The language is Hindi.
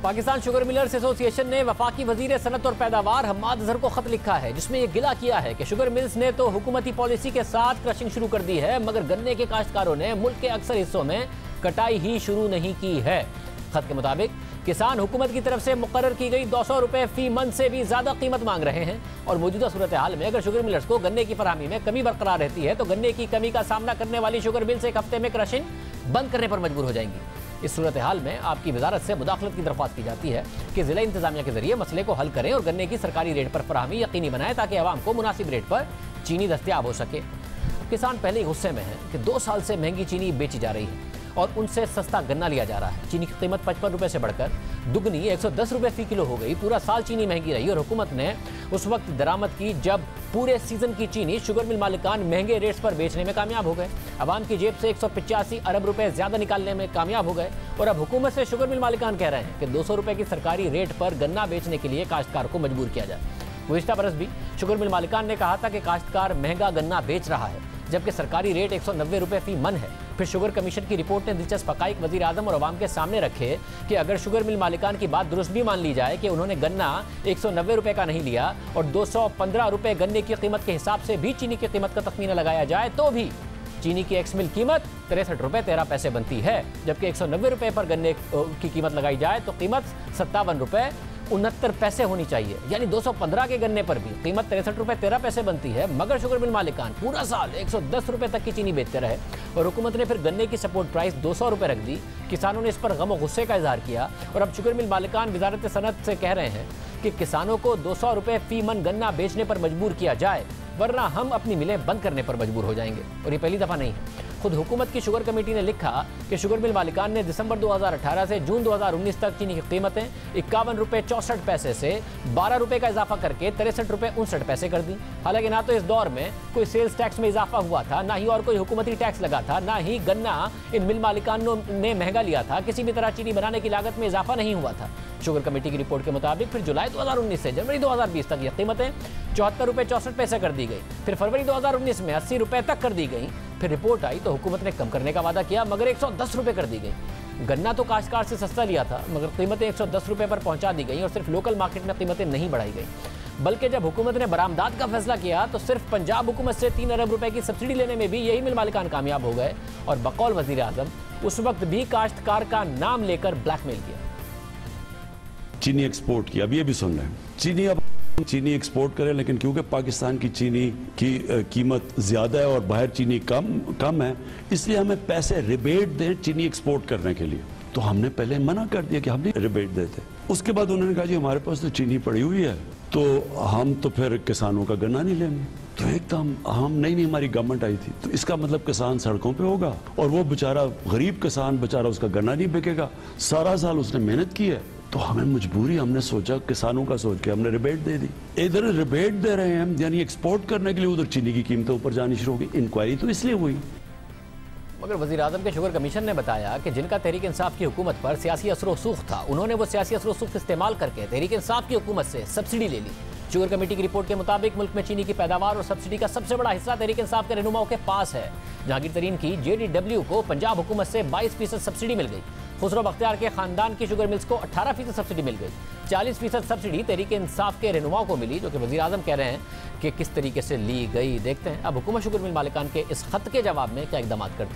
पाकिस्तान शुगर मिलर्स एसोसिएशन ने वफाकी वजीर सनत और पैदावार हम्माद अजहर को खत लिखा है, जिसमें यह गिला किया है कि शुगर मिल्स ने तो हुकूमती पॉलिसी के साथ क्रशिंग शुरू कर दी है, मगर गन्ने के काश्तकारों ने मुल्क के अक्सर हिस्सों में कटाई ही शुरू नहीं की है। खत के मुताबिक किसान हुकूमत की तरफ से मुकर्रर की गई 200 रुपए फी मन से भी ज्यादा कीमत मांग रहे हैं और मौजूदा सूरत हाल में अगर शुगर मिलर्स को गन्ने की फराहमी में कमी बरकरार रहती है तो गन्ने की कमी का सामना करने वाली शुगर मिल्स एक हफ्ते में क्रशिंग बंद करने पर मजबूर हो जाएंगी। इस सूरत हाल में आपकी वजारत से मुदाखलत की दरख्वास्त की जाती है कि जिला इंतजामिया के जरिए मसले को हल करें और गन्ने की सरकारी रेट पर फराहमी यकीनी बनाएं ताकि आवाम को मुनासिब रेट पर चीनी दस्तयाब हो सके। किसान पहले ही गुस्से में है कि 2 साल से महंगी चीनी बेची जा रही है और उनसे सस्ता गन्ना लिया जा रहा है। चीनी की कीमत 55 रुपए से बढ़कर दुगनी 110 रुपए फी किलो हो गई। पूरा साल चीनी महंगी रही और हुकूमत ने उस वक्त दरामद की जब पूरे सीजन की चीनी शुगर मिल मालिकान महंगे रेट्स पर बेचने में कामयाब हो गए, आवाम की जेब से 185 अरब रुपए ज्यादा निकालने में कामयाब हो गए और अब हुकूमत से शुगर मिल मालिकान कह रहे हैं कि 200 रुपए की सरकारी रेट पर गन्ना बेचने के लिए काश्तकार को मजबूर किया जाए। गुज़िश्ता बरस भी शुगर मिल मालिकान ने कहा था कि काश्तकार महंगा गन्ना बेच रहा है जबकि सरकारी रेट 190 रुपए फी मन है। फिर शुगर कमीशन की रिपोर्ट ने दिलचस्प हक़ाइक़ वज़ीर आज़म और अवाम के सामने रखे कि अगर शुगर मिल मालिकान की बात दुरुस्त भी मान ली जाए कि उन्होंने गन्ना 190 रुपए का नहीं लिया और 215 रुपए गन्ने की कीमत के हिसाब से भी चीनी की कीमत का तखमीना लगाया जाए तो भी चीनी की एक्स मिल कीमत 63 रुपए 13 पैसे बनती है, जबकि 190 रुपए पर गन्ने की कीमत लगाई जाए तो कीमत 57 रुपए 69 पैसे होनी चाहिए। यानी 215 के गन्ने पर भी कीमत 63 रुपए 13 पैसे बनती है, मगर शुगर मिल मालिकान पूरा साल 110 रुपए तक की चीनी बेचते रहे और हुकूमत ने फिर गन्ने की सपोर्ट प्राइस 200 रुपए रख दी। किसानों ने इस पर गम और गुस्से का इजहार किया और अब शुगर मिल मालिकान वजारत सनत से कह रहे हैं कि किसानों को 200 रुपए फी मन गन्ना बेचने पर मजबूर किया जाए वरना हम अपनी मिलें बंद करने पर मजबूर हो जाएंगे। और ये पहली दफा नहीं है। खुद हुकूमत की शुगर कमेटी ने लिखा कि शुगर मिल मालिकान ने दिसंबर 2018 से जून 2019 तक चीनी की कीमतें 51 रुपए 64 पैसे से 12 रुपए का इजाफा करके 63 रुपए 59 पैसे कर दी। हालांकि ना तो इस दौर में कोई सेल्स टैक्स में इजाफा हुआ था, ना ही और कोई हुकूमती टैक्स लगा था, ना ही गन्ना इन मिल मालिकानों ने महंगा लिया था। किसी भी तरह चीनी बनाने की लागत में इजाफा नहीं हुआ था। शुगर कमेटी की रिपोर्ट के मुताबिक फिर जुलाई 2019 से जनवरी 2020 तक ये कीमतें 74 रुपए 64 पैसे कर दी गई। फिर फरवरी 2019 में 80 रुपए तक कर दी गई। फिर रिपोर्ट आई तो हुकूमत ने कम करने का वादा किया मगर 110 रुपए कर दी गई। गन्ना तो काश्तकार से सस्ता लिया था मगर कीमतें 110 रुपए पर पहुंचा दी गई और सिर्फ लोकल मार्केट में कीमतें नहीं बढ़ाई गई। बल्कि जब हुकूमत ने बरामदात का फैसला किया तो सिर्फ पंजाब हुकूमत से 3 अरब रुपए की सब्सिडी लेने में भी यही मिल मालिकान कामयाब हो गए और बकौल वजीर आजम उस वक्त भी काश्तकार का नाम लेकर ब्लैकमेल किया। चीनी एक्सपोर्ट की अब ये भी सुन रहे हैं, चीनी एक्सपोर्ट करें लेकिन क्योंकि पाकिस्तान की चीनी की कीमत ज़्यादा है और बाहर चीनी कम है, इसलिए हमें पैसे रिबेट दें चीनी एक्सपोर्ट करने के लिए। तो हमने पहले मना कर दिया कि हम नहीं रिबेट देते। उसके बाद उन्होंने कहा जी हमारे पास तो चीनी पड़ी हुई है तो हम तो फिर किसानों का गन्ना नहीं लेंगे। तो एकदम हम नहीं हमारी गवर्नमेंट आई थी तो इसका मतलब किसान सड़कों पे होगा और वो बेचारा गरीब किसान बेचारा उसका गन्ना नहीं बिकेगा। सारा साल उसने मेहनत की है तो हमें मजबूरी, हमने सोचा किसानों का सोच के हमने रिबेट दे दी। इधर रिबेट दे रहे हैं यानी एक्सपोर्ट करने के लिए, उधर चीनी की कीमतें ऊपर जानी शुरू हो गई। इंक्वायरी तो इसलिए हुई। मगर वज़ीर आज़म के शुगर कमीशन ने बताया कि जिनका तहरीक इंसाफ की हुकूमत पर सियासी असर-ओ-रसूख था उन्होंने वो सियासी असर-ओ-रसूख इस्तेमाल करके तहरीक इंसाफ की हुकूमत से सब्सिडी ले ली। शुगर कमेटी की रिपोर्ट के मुताबिक मुल्क में चीनी की पैदावार और सब्सिडी का सबसे बड़ा हिस्सा तहरीक इंसाफ के रहनुमाओं के पास है। जहांगीर तरीन की JDW को पंजाब हुकूमत से 22% सब्सिडी मिल गई। खुसरो बख्तियार के खानदान की शुगर मिल्स को 18% सब्सिडी मिल गई। 40% सब्सिडी तहरीक इंसाफ के रहनुमाओं को मिली, जो कि वज़ीर आज़म कह रहे हैं कि किस तरीके से ली गई। देखते हैं अब हुकूमत शुगर मिल मालिकान के इस खत के जवाब में क्या इकदाम करती है।